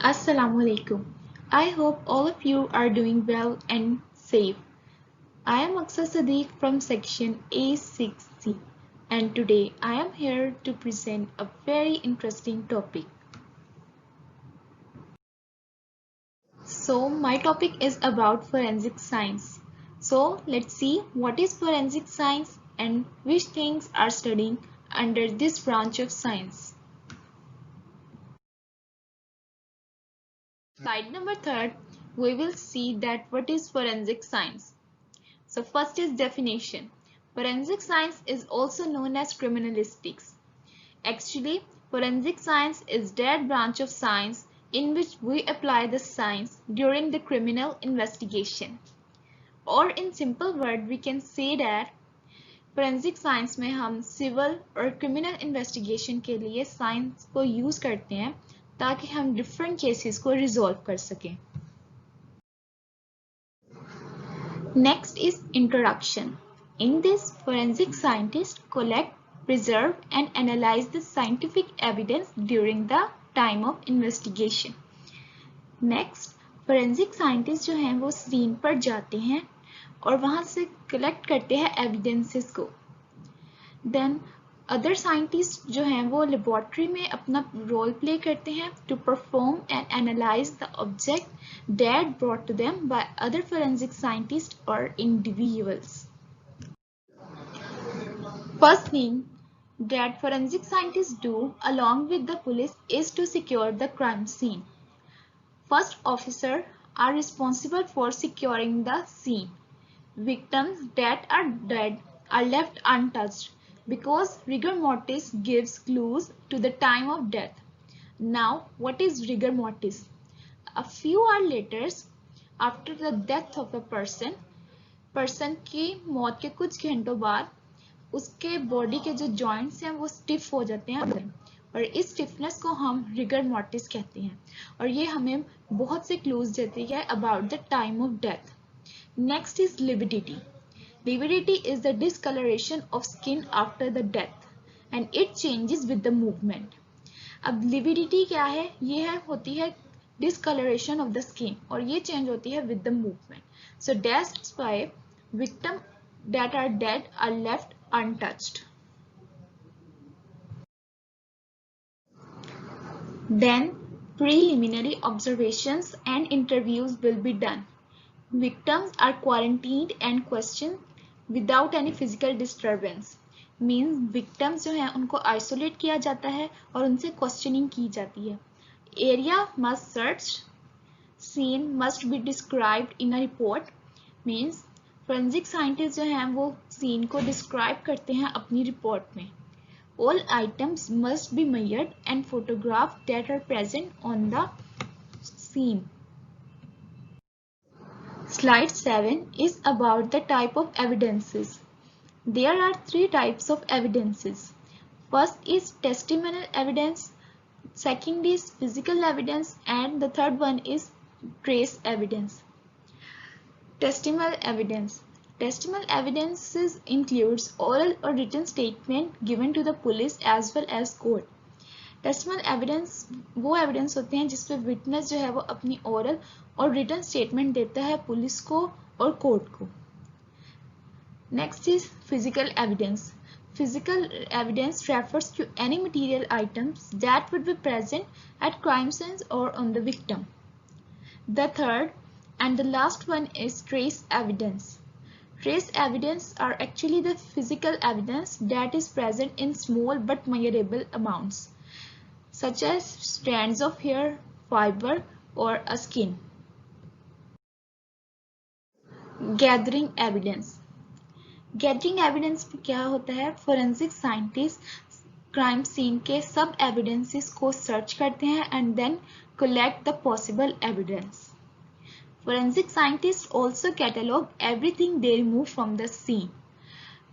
Assalamu alaikum. I hope all of you are doing well and safe. I am Aksar Sadiq from section A6C and today I am here to present a very interesting topic. So my topic is about forensic science. So let's see what is forensic science and which things are studying under this branch of science. Slide number 3, we will see that what is forensic science. So first is definition. Forensic science is also known as criminalistics. Actually, forensic science is that branch of science in which we apply the science during the criminal investigation. Or in simple word, we can say that forensic science में हम civil और criminal investigation के लिए science को use करते हैं ताकि हम different cases को resolve कर सकें. Next is introduction. In this, forensic scientists collect, preserve and analyze the scientific evidence during the time of investigation. Next, forensic scientists जो हैं वो scene पर जाते हैं और वहाँ से collect करते हैं evidences को. Then other scientists जो हैं वो laboratory में अपना role play करते हैं to perform and analyze the object that brought to them by other forensic scientists or individuals. First thing that forensic scientists do along with the police is to secure the crime scene. First officers are responsible for securing the scene. Victims that are dead are left untouched because rigor mortis gives clues to the time of death. Now, what is rigor mortis? A few hours later, after the death of a person की मौत के कुछ घंटों बाद उसके body के जो joints हैं वो स्टिफ हो जाते हैं अंदर और इस स्टिफनेस को हम रिगर मॉर्टिस कहते हैं और ये हमें बहुत से क्लूज देती है about the time of death. Next is lividity. Lividity is the discoloration of skin after the death and it changes with the movement. अब lividity क्या है? ये होती है discoloration of the skin और ये change होती है with the movement. So that's why victims that are dead are left untouched. Then preliminary observations and interviews will be done. Victims are quarantined and questioned without any physical disturbance. Means victims जो हैं उनको isolate किया जाता है और उनसे questioning की जाती है. Area must searched. Scene must be described in a report. Means forensic scientists जो हैं वो scene को describe करते हैं अपनी report में. All items must be measured and photographed that are present on the scene. Slide 7 is about the type of evidences. There are 3 types of evidences. First is testimonial evidence, second is physical evidence, and the third one is trace evidence. Testimonial evidence. Testimonial evidences includes oral or written statement given to the police as well as court. Testimonial evidence वो evidence होते हैं जिसपे witness जो है वो अपनी oral और written statement देता है पुलिस को और कोर्ट को. Next is physical evidence. Physical evidence refers to any material items that would be present at crime scenes or on the victim. The third and the last one is trace evidence. Trace evidence are actually the physical evidence that is present in small but measurable amounts, such as strands of hair, fiber, or a skin. Gathering evidence. Gathering evidence में क्या होता है? Forensic scientists crime scene के सब evidences को search करते हैं and then collect the possible evidence. Forensic scientists also catalog everything they remove from the scene.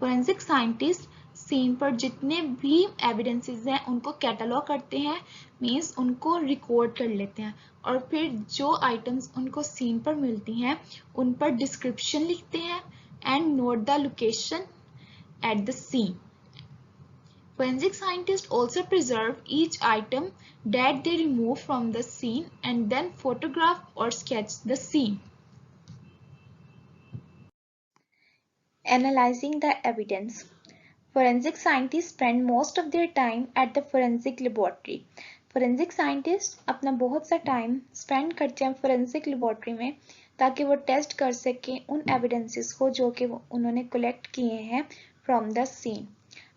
Forensic scientists scene पर जितने भी एविडेंसेस हैं उनको कैटलॉग करते हैं, मींस उनको रिकॉर्ड कर लेते हैं और फिर जो आइटम्स उनको सीन पर मिलती हैं उन पर डिस्क्रिप्शन लिखते हैं and note the location at the scene. Forensic scientists also preserve each item that they remove from the scene and then photograph or sketch the scene. Analyzing the evidence. Forensic scientists spend most of their time at the forensic laboratory. Forensic scientists अपना बहुत सा time spend करते हैं forensic laboratory में ताकि वो test कर सकें उन एविडेंसेस को जो कि उन्होंने कलेक्ट किए हैं from the scene.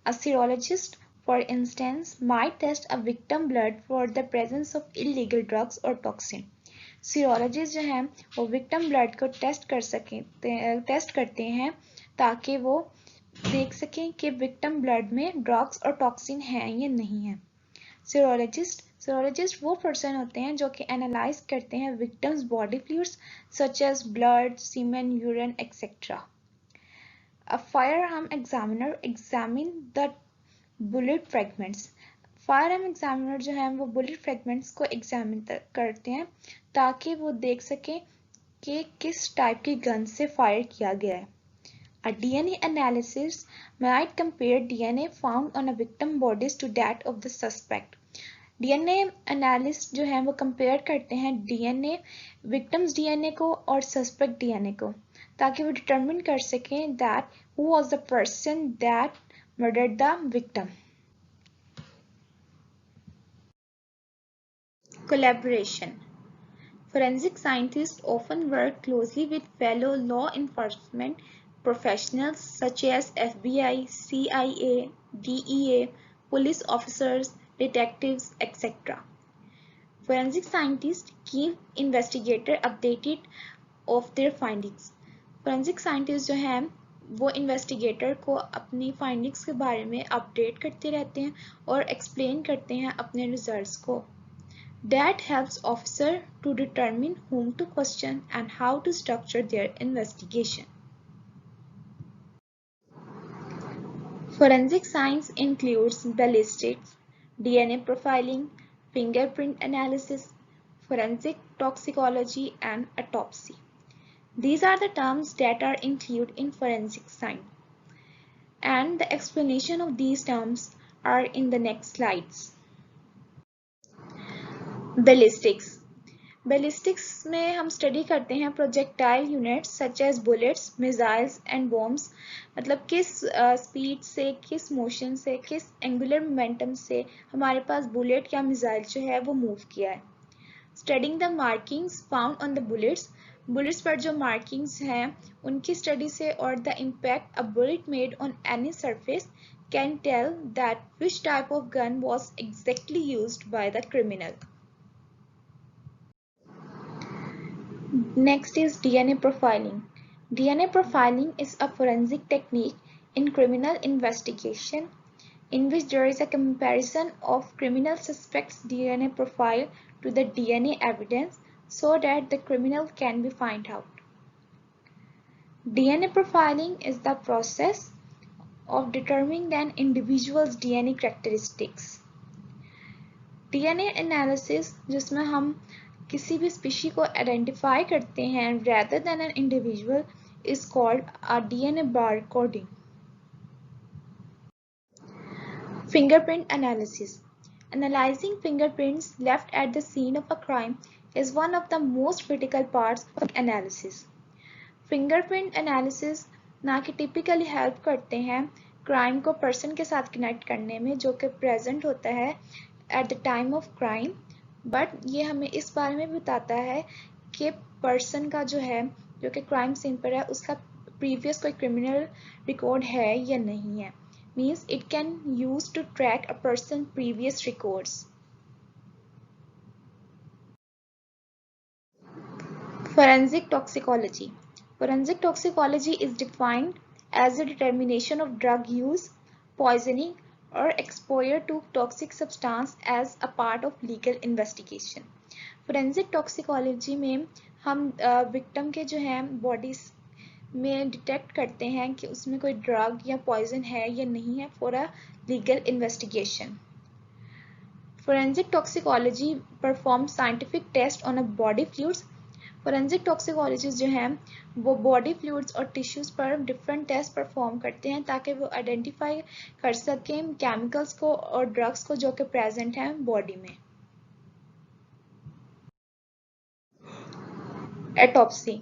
A serologist, for instance, might test a victim blood for the presence of illegal drugs or toxin. सीरोलॉजिस्ट जो हैं वो विक्टिम ब्लड को टेस्ट करते हैं ताकि वो देख सकें कि विक्टिम ब्लड में ड्रग्स और टॉक्सिन हैं या नहीं है. सीरोलॉजिस्ट वो पर्सन होते हैं जो कि एनालाइज करते हैं victim's body fluids such as blood, semen, urine etcetera. A firearm examiner examine the bullet fragments. Firearm examiner जो है वो बुलेट फ्रेगमेंट्स को एग्जामिन करते हैं ताकि वो देख सकें कि किस टाइप की गन से फायर किया गया है. A DNA analysis might compare DNA found on a victim bodies to that of the suspect. DNA analyst जो है वो कंपेयर करते हैं DNA विक्टिम्स DNA को और सस्पेक्ट DNA को ताकि वो डिटरमिन कर सकें that who was the person that murdered the victim. Collaboration. Forensic scientists often work closely with fellow law enforcement professionals such as FBI, CIA, DEA, police officers, detectives, etc. Forensic scientists keep investigators updated of their findings. Forensic scientists जो हैं वो investigator को अपनी findings के बारे में update करते रहते हैं और एक्सप्लेन करते हैं अपने रिजल्ट्स को. That helps officer to determine whom to question and how to structure their investigation. Forensic science includes ballistics, DNA profiling, fingerprint analysis, forensic toxicology, and autopsy. These are the terms that are included in forensic science, and the explanation of these terms are in the next slides. Ballistics में हम study करते हैं projectile units such as bullets, missiles and bombs. मतलब किस speed से, किस motion से, किस एंगुलर मोमेंटम से हमारे पास बुलेट या मिसाइल जो है वो मूव किया है. Studying the markings found on the bullets पर जो मार्किंग्स हैं उनकी स्टडी से और the impact a bullet made on any surface can tell that which type of gun was exactly used by the criminal. Next is DNA profiling. DNA profiling is a forensic technique in criminal investigation in which there is a comparison of criminal suspects' DNA profile to the DNA evidence so that the criminal can be found out. DNA profiling is the process of determining an individual's DNA characteristics. DNA analysis जिसमें हम किसी भी species को identify करते हैं rather than an individual is called a DNA barcoding. Fingerprint analysis. Analyzing fingerprints left at the scene of a crime is one of the most critical parts of analysis. Fingerprint analysis ना कि typically help करते हैं crime को person के साथ connect करने में जो कि present होता है at the time of crime, but ये हमें इस बारे में बताता है कि पर्सन का जो है जो कि क्राइम सीन पर है उसका प्रीवियस कोई क्रिमिनल रिकॉर्ड है या नहीं है. Means it can use to track a person previous records. Forensic toxicology. Forensic toxicology is defined as the determination of drug use, poisoning or exposure to toxic substance as a part of legal investigation. Forensic toxicology में हम victim के जो हैं bodies में detect करते हैं कि उसमें कोई drug या poison है या नहीं है for a legal investigation. Forensic toxicology performs scientific tests on a body fluids. Forensic toxicologist जो हैं वो बॉडी फ्लूइड्स और टिश्यूज़ पर डिफरेंट टेस्ट परफॉर्म करते हैं ताकि वो आइडेंटिफाई कर सकें केमिकल्स को और ड्रग्स को जो कि प्रेजेंट हैं बॉडी में। Autopsy.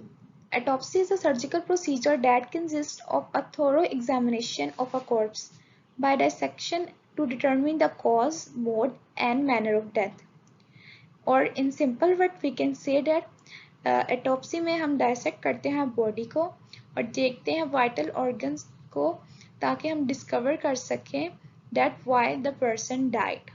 Autopsy is a surgical procedure that consists of a thorough examination of a corpse by dissection to determine the cause, mode, and manner of death. Or in simple words, we can say that autopsy में हम dissect करते हैं body को और देखते हैं vital organs को ताकि हम discover कर सकें that why the person died.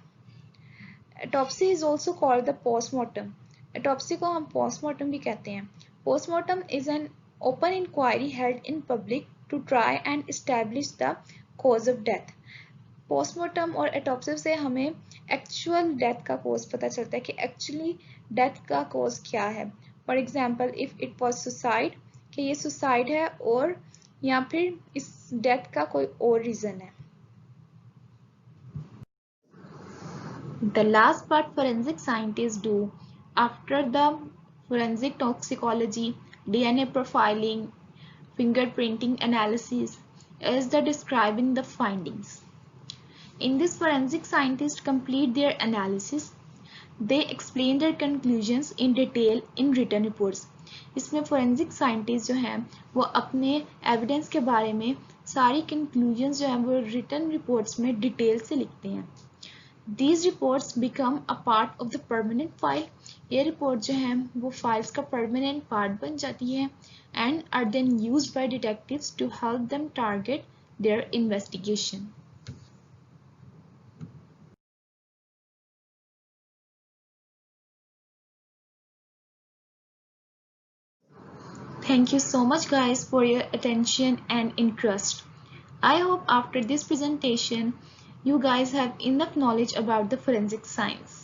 Autopsy is also called the postmortem. Autopsy को हम postmortem भी कहते हैं. Postmortem is an open inquiry held in public to try and establish the cause of death. Postmortem और autopsy से हमें actual death का cause पता चलता है कि actually death का cause क्या है. For example, if it was suicide, कि ये suicide है और या फिर इस death का कोई और reason है. The last part forensic scientists do after the forensic toxicology, DNA profiling, fingerprinting analysis is the describing the findings. In this, forensic scientists complete their analysis. They explain their conclusions in detail in written reports. इसमें forensic scientists जो हैं वो अपने evidence के बारे में सारी conclusions जो हैं वो written reports में detail से लिखते हैं. These reports become a part of the permanent file. ये report जो हैं वो files का permanent part बन जाती है and are then used by detectives to help them target their investigation. Thank you so much guys for your attention and interest. I hope after this presentation you guys have enough knowledge about the forensic science.